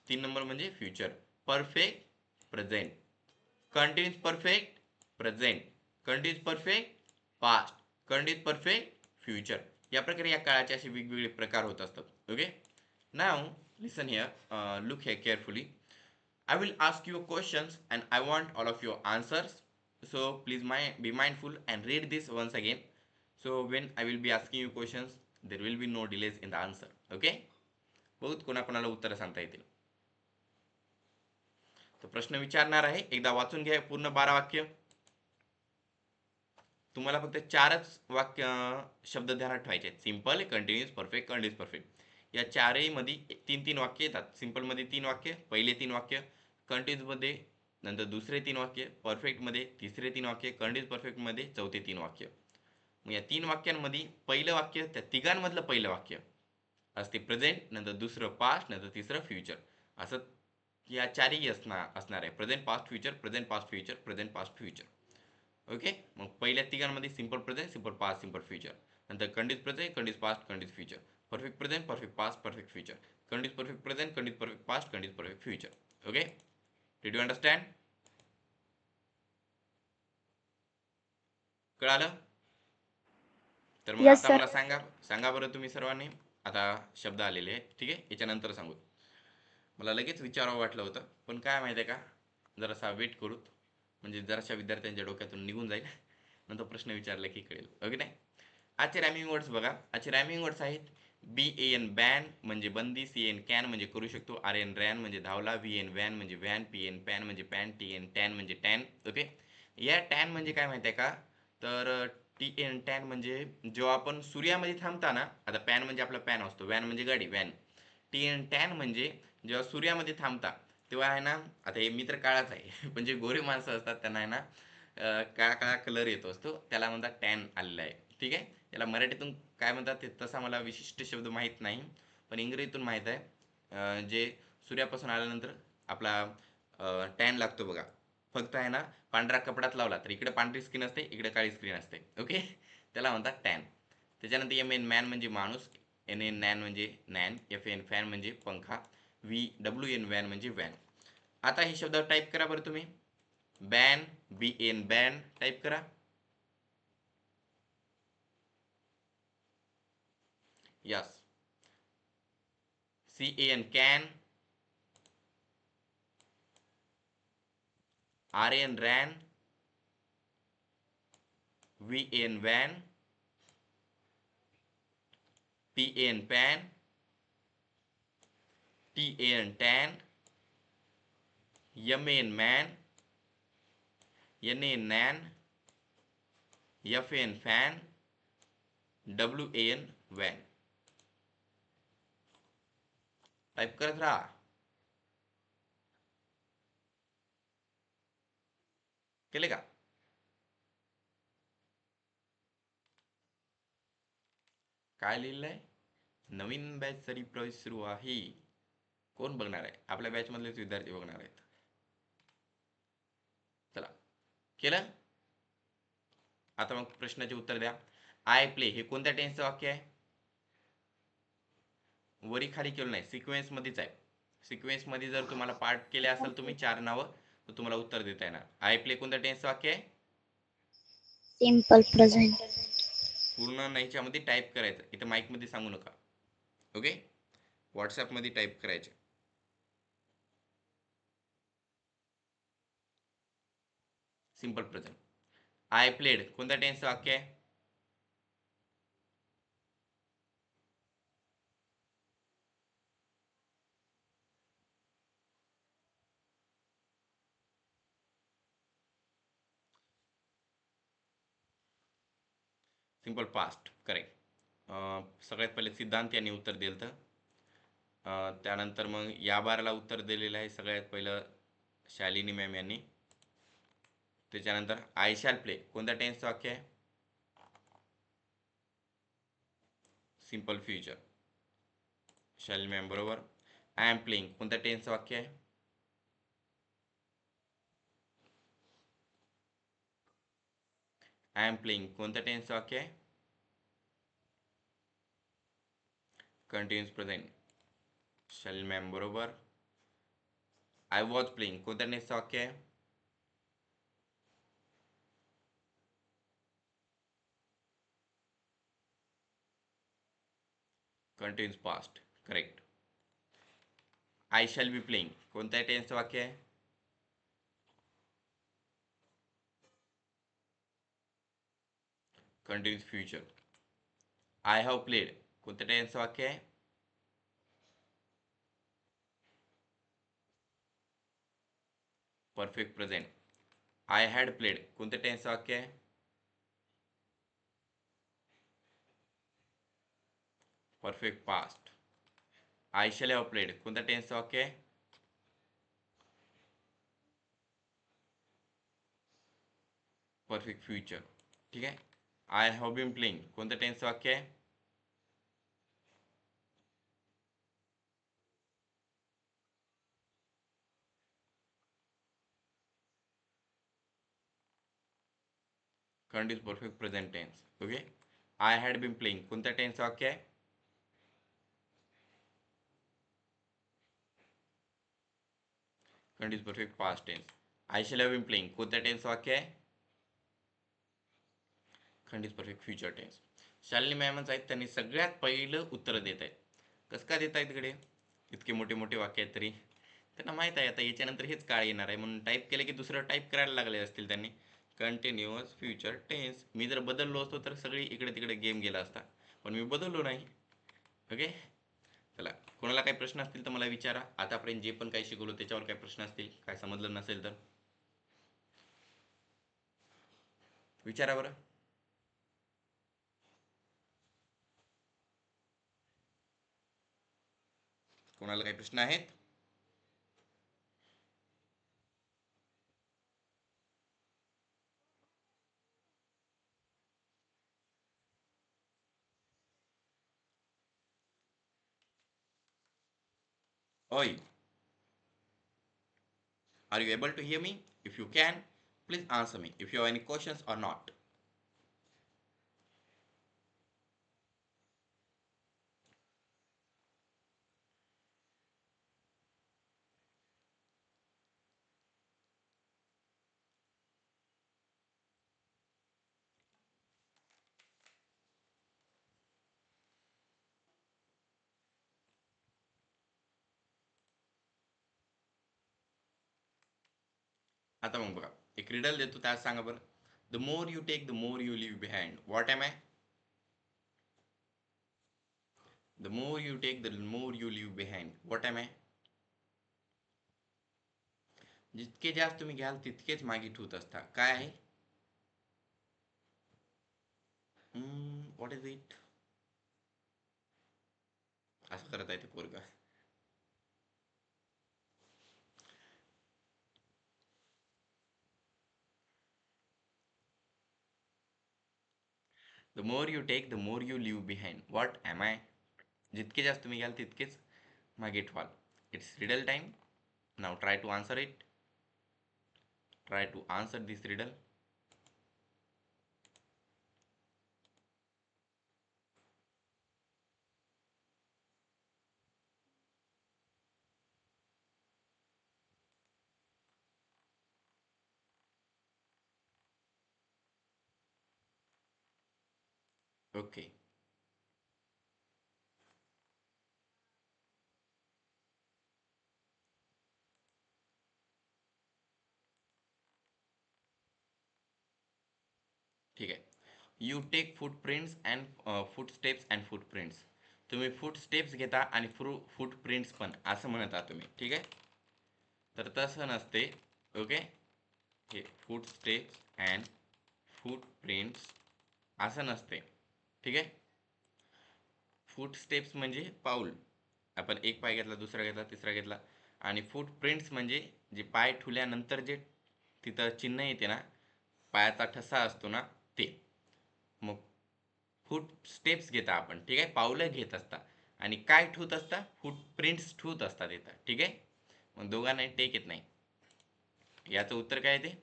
[SPEAKER 1] 3 number म्हणजे future, perfect, present, continuous perfect, present, continuous perfect, past, continuous perfect, future. या प्रकारे या काळाचे असे वेगवेगळे प्रकार होत असतात. Okay, now listen here, look here carefully. I will ask you questions and I want all of your answers. So please be mindful and read this once again. So when I will be asking you questions, there will be no delays in the answer. Okay? बहुत कोणाकोणाला उत्तर सांगता येतील. तर प्रश्न विचारणार आहे, एकदा वाचून घ्या पूर्ण 12 वाक्य. तुम्हाला फक्त 4च वाक्य शब्द ध्यानात ठेवायचे आहेत. Simple, continuous, perfect, continuous perfect. या चारही मध्ये 3-3 वाक्य येतात. सिंपल मध्ये 3 वाक्य, पहिले 3 वाक्य, कंटिन्यूस मध्ये नंतर दुसरे 3 वाक्य, परफेक्ट मध्ये तिसरे 3 वाक्य, कंटिन्यूस परफेक्ट मध्ये चौथे 3 वाक्य. मग या 3 वाक्यांमध्ये पहिलं वाक्य, त्या तिघांमधलं पहिलं वाक्य असते प्रेझेंट, नंतर दुसरं पास्ट, नंतर तिसरं फ्युचर. असं या चारही असणार आहे. Present, past, future, present, past, future, present, past, future. Okay, मग पहिल्या तिघांमध्ये simple present, simple past, simple future, नंतर continuous present, continuous past, continuous future, perfect present, perfect past, perfect future, continuous perfect present, continuous perfect past, continuous perfect future. Okay, did you understand? कळालं? तर मग
[SPEAKER 4] Yes,
[SPEAKER 1] आता
[SPEAKER 4] sir.
[SPEAKER 1] मला सांगा सांगा बरं तुम्ही सर्वांनी. आता शब्द आलेले आहेत, ठीक आहे, याच्यानंतर सांगू. मला लगेच विचारावं वाटलं होतं, पण काय माहिती आहे का, जरासा वेट करूत, म्हणजे जराशा विद्यार्थ्यांच्या डोक्यातून निघून जाईल. नंतर प्रश्न विचारला की कळेल. ओके नाही. आजचे रॅमिंग वर्ड्स बघा. आजचे रॅमिंग वर्ड्स आहेत BAN बॅन म्हणजे बंदी, CN कॅन म्हणजे करू शकतो, RN रॅन म्हणजे धावला, VN व्हॅन म्हणजे व्हॅन, PN पॅन म्हणजे पॅन, TN टॅन म्हणजे टॅन. ओके, या टॅन म्हणजे काय माहिती आहे का, तर TN टॅन म्हणजे जेव्हा आपण सूर्यामध्ये थांबता ना, आता पॅन म्हणजे आपला पॅन असतो, व्हॅन म्हणजे गाडी, व्हॅन. TN टॅन म्हणजे जेव्हा सूर्यामध्ये थांबता तेव्हा आहे ना, आता हे मी तर काळाच आहे पण जे गोरे माणसं असतात त्यांना आहे ना काळा काळा कलर येतो असतो, त्याला म्हणतात टॅन आलेला आहे. ठीक आहे, याला मराठीतून काय म्हणतात ते तसा मला विशिष्ट शब्द माहीत नाही, पण इंग्रजीतून माहीत आहे. जे सूर्यापासून आल्यानंतर आपला टॅन लागतो बघा, फक्त आहे ना पांढऱ्या कपड्यात लावला तर इकडे पांढरी स्किन असते, इकडे काळी स्किन असते. ओके, त्याला म्हणतात टॅन. त्याच्यानंतर MN मॅन म्हणजे माणूस, NN नॅन म्हणजे नॅन, FN फॅन म्हणजे पंखा, WN व्हॅन म्हणजे व्हॅन. आता हे शब्द टाईप करा बरं तुम्ही. बॅन, BN बॅन टाईप करा. Yes. CAN can, RN ran, VN van, PN pan, TAN tan, MN man, NN nan, FN fan, WAN van. Type करत राहा. केले का? काय लिहिलंय? नवीन बॅच साठी प्रवेश सुरू आहे. कोण बघणार आहे? आपल्या बॅच मधलेच विद्यार्थी बघणार आहेत. चला, केलं? आता मग प्रश्नाचे उत्तर द्या. आय प्ले हे कोणत्या टेन्सचं वाक्य आहे? वरी खाली केलं नाही, सिक्वेन्स मध्येच आहे. सिक्वेन्स मध्ये जर तुम्हाला पार्ट केले असेल तुम्ही 4 नावं, तर तुम्हाला उत्तर देता येणार. आय प्ले कोणत्या टेन्सचं वाक्य आहे?
[SPEAKER 3] Simple present.
[SPEAKER 1] पूर्ण ह्याच्यामध्ये टाईप करायचं, इथं माईक मध्ये सांगू नका. ओके, व्हॉट्सअप मध्ये टाईप करायचे. Simple present. आय प्लेड कोणत्या टेन्सचं वाक्य आहे? Simple past, correct. सगळ्यात पहिले सिद्धांत यांनी उत्तर दिलं तर, त्यानंतर मग या बाराला उत्तर दिलेलं आहे सगळ्यात पहिलं शालिनी मॅम यांनी. त्याच्यानंतर आय शॅल प्ले कोणत्या टेन्सचं वाक्य आहे? सिंपल फ्युचर, शालिनी मॅम बरोबर. आय एम प्लेइंग कोणत्या टेन्सचं वाक्य आहे? आय एम प्लेइंग कोणत्या टेन्सचं वाक्य आहे? Continuous present. शॅल मॅम बरोबर. आय वॉज प्लेइंग कोणत्या टेन्सचं वाक्य आहे? Continuous past. Correct. I shall be playing कोणत्या टेन्सचं वाक्य आहे? Continuous future. I have played कोणत्या टेन्सचं वाक्य आहे? Perfect present. I had played कोणत्या टेन्सचं वाक्य आहे? Perfect past. I shall have played कोणत्या टेन्सचं वाक्य आहे? Perfect future. ठीक आहे. आय हॅव बीन प्लेइंग कोणत्या टेन्सचं वाक्य आहे? Continuous perfect present tense. Okay. I had been playing कोणत्या टेन्सचं वाक्य आहे? Continuous perfect past tense. I shall have been playing कोणत्या टेन्सचं वाक्य आहे? Continuous perfect future tense. Shalini मॅमच आहेत, त्यांनी सगळ्यात पहिलं उत्तर देत आहेत. कसं काय देत आहेत इकडे? इतके मोठे मोठे वाक्य आहेत तरी त्यांना माहीत आहे आता याच्यानंतर हेच काळ येणार आहे, म्हणून टाईप केलं की दुसरं टाईप करायला लागले असतील त्यांनी. Continuous future tense. मी जर बदललो असतो तर सगळी इकडे तिकडे गेम गेला असता, पण मी बदललो नाही. ओके. चला, कोणाला काही प्रश्न असतील तर मला विचारा. आतापर्यंत जे पण काही शिकवलो त्याच्यावर काही प्रश्न असतील, काय समजलं नसेल तर विचारा बरं. कोणाला काही प्रश्न आहेत? Oi, are you able to hear me? If you can, please answer me if you have any questions or not. आता मग बघा, एक रिडल देतो, त्यात सांगा बरं. The more you take the more you leave behind. What am I? The more you take the more you leave behind. What am I? जितके जास्त तुम्ही घ्याल तितकेच मागे ठेवत असता. काय आहे? What is it? असं करत आहे ते पोरगा. The more you take the more you leave behind. What am I? जितके जास्त तुम्ही घ्याल तितकेच मागे ठेवाल. It's riddle time. Now try to answer it. Try to answer this riddle. Okay. ठीक आहे. You take footprints and footsteps and footprints. तुम्ही फूटस्टेप्स घेता आणि फूटप्रिंट्स पण असं म्हणत आहात तुम्ही. ठीक आहे. तर तसं नसते. ओके. हे फूटस्टेप्स अँड फूटप्रिंट्स असं नसते. ठीक आहे. फूटस्टेप्स म्हणजे पाऊल. आपण एक पाय घेतला, दुसरा घेतला, तिसरा घेतला. आणि फूटप्रिंट्स म्हणजे जे पाय ठेवल्यानंतर जे तिथं चिन्ह येते ना, पायाचा ठसा असतो ना, ते. मग फूट स्टेप्स घेता आपण. ठीक आहे. पावलं घेत असता आणि काय ठेवत असता? फूटप्रिंट्स ठेवत असतात येतं. ठीक आहे. मग दोघांना टेक येत नाही. याचं उत्तर काय ते?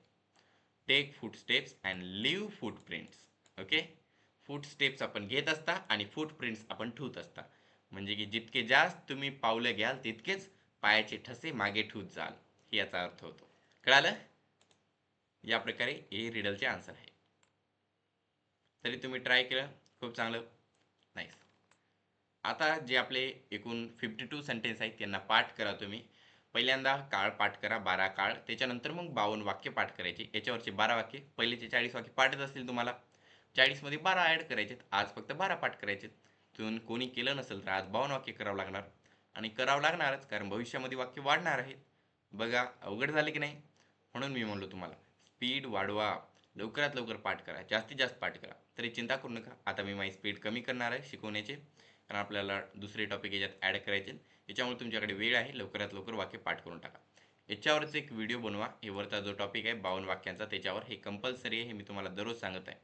[SPEAKER 1] Take footsteps and leave footprints. Okay. Footsteps आपण घेत असता आणि फूटप्रिंट्स आपण ठेवत असता. म्हणजे की जितके जास्त तुम्ही पावलं घ्याल तितकेच पायाचे ठसे मागे ठूत जाल, याचा अर्थ होतो. कळालं? या प्रकारे हे रिडलचे आन्सर आहे. तरी तुम्ही ट्राय केलं, खूप चांगलं. नाईस. आता जे आपले एकूण 52 सेंटेन्स आहेत त्यांना पाठ करा तुम्ही. पहिल्यांदा काळ पाठ करा, 12 काळ. त्याच्यानंतर मग 52 वाक्य पाठ करायची. याच्यावरचे 12 वाक्य, पहिलेचे 40 वाक्य पाठच असतील तुम्हाला. 40 मध्ये 12 ॲड करायचे. आज फक्त 12 पाठ करायचे. तुम्ही कोणी केलं नसेल तर आज 52 वाक्य करावं लागणार. आणि करावं लागणारच, कारण भविष्यामध्ये वाक्य वाढणार आहेत. बघा अवघड झाले की नाही? म्हणून मी म्हणलो तुम्हाला स्पीड वाढवा, लवकरात लवकर पाठ करा, जास्तीत जास्त पाठ करा. तरी चिंता करू नका, आता मी माझी स्पीड कमी करणार आहे शिकवण्याचे, कारण आपल्याला दुसरे टॉपिक याच्यात ॲड करायचे. याच्यामुळे तुमच्याकडे वेळ आहे, लवकरात लवकर वाक्य पाठ करून टाका. याच्यावरच एक व्हिडिओ बनवा. हे वरचा जो टॉपिक आहे 52 वाक्यांचा, त्याच्यावर हे कंपल्सरी आहे, हे मी तुम्हाला दररोज सांगत आहे.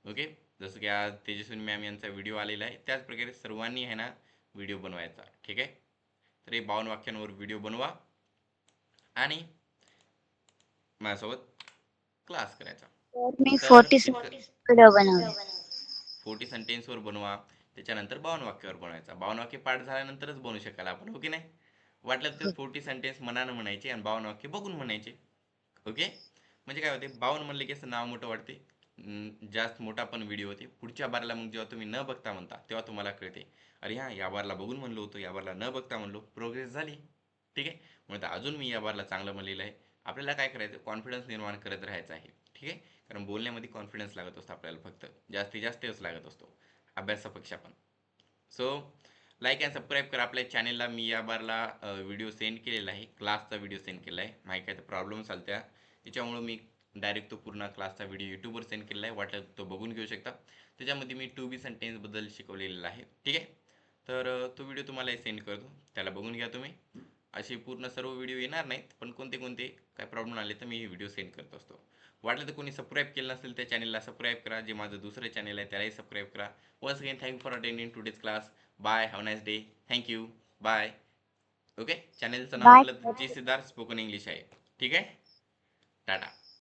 [SPEAKER 1] ओके, जसं की आज तेजस्विनी मॅम यांचा व्हिडिओ आलेला आहे, त्याच प्रकारे सर्वांनी आहे ना व्हिडिओ बनवायचा. ठीक आहे, तर हे 52 वाक्यांवर व्हिडिओ बनवा आणि माझ्यासोबत क्लास करायचा.
[SPEAKER 3] मी
[SPEAKER 1] तर
[SPEAKER 3] 40
[SPEAKER 1] इतकं
[SPEAKER 3] व्हिडिओ बनवले.
[SPEAKER 1] 40 सेंटेन्सवर बनवा, त्याच्यानंतर 52 वाक्यावर बनवायचा. 52 वाक्य पाठ झाल्यानंतरच बनवू शकाल आपण, हो की नाही? वाटलं तर 40 सेंटेन्स मनानं म्हणायचे आणि 52 वाक्य बघून म्हणायचे. ओके, म्हणजे काय होते, 52 म्हणले की असं नाव मोठं वाटते, जास्त मोठा पण व्हिडिओ होते. पुढच्या बारला मग जेव्हा तुम्ही न बघता म्हणता तेव्हा तुम्हाला कळते, अरे हां या बारला बघून म्हणलो होतो, या बारला न बघता म्हणलो, प्रोग्रेस झाली. ठीक आहे, म्हणून अजून मी या बारला चांगलं म्हणलेलं आहे. आपल्याला काय करायचं, कॉन्फिडन्स निर्माण करत राहायचं आहे. ठीक आहे, कारण बोलण्यामध्ये कॉन्फिडन्स लागत असतो आपल्याला, फक्त जास्तीत जास्त तेच लागत असतो अभ्यासापेक्षा पण. सो लाईक अँड सबस्क्राईब करा आपल्या चॅनेलला. मी या बारला व्हिडिओ सेंड केलेला आहे, क्लासचा व्हिडिओ सेंड केला आहे. माझ्या काय तर प्रॉब्लेम चालत्या, त्याच्यामुळं मी डायरेक्ट तो पूर्ण क्लासचा व्हिडिओ यूट्यूबवर सेंड केला आहे, वाटलं तो बघून घेऊ शकता. त्याच्यामध्ये मी टू बी सेंटेन्सबद्दल शिकवलेलं आहे. ठीक आहे, तर तो व्हिडिओ तुम्हाला सेंड करतो, त्याला बघून घ्या तुम्ही. असे पूर्ण सर्व व्हिडिओ येणार नाहीत, पण कोणते कोणते काय प्रॉब्लेम आले तर मी व्हिडिओ सेंड करत असतो. वाटलं तर कोणी सबस्क्राईब केलं नसेल त्या चॅनलला सबस्क्राईब करा. जे माझं दुसरं चॅनल आहे त्यालाही सबस्क्राईब करा. Once again thank for attending today's class. Bye, have nice day. Thank you, bye. Okay, चॅनलचं नाव
[SPEAKER 3] बाय.
[SPEAKER 1] आपलं जे सिद्धार्थ स्पोकन इंग्लिश आहे. ठीक आहे, टाटा.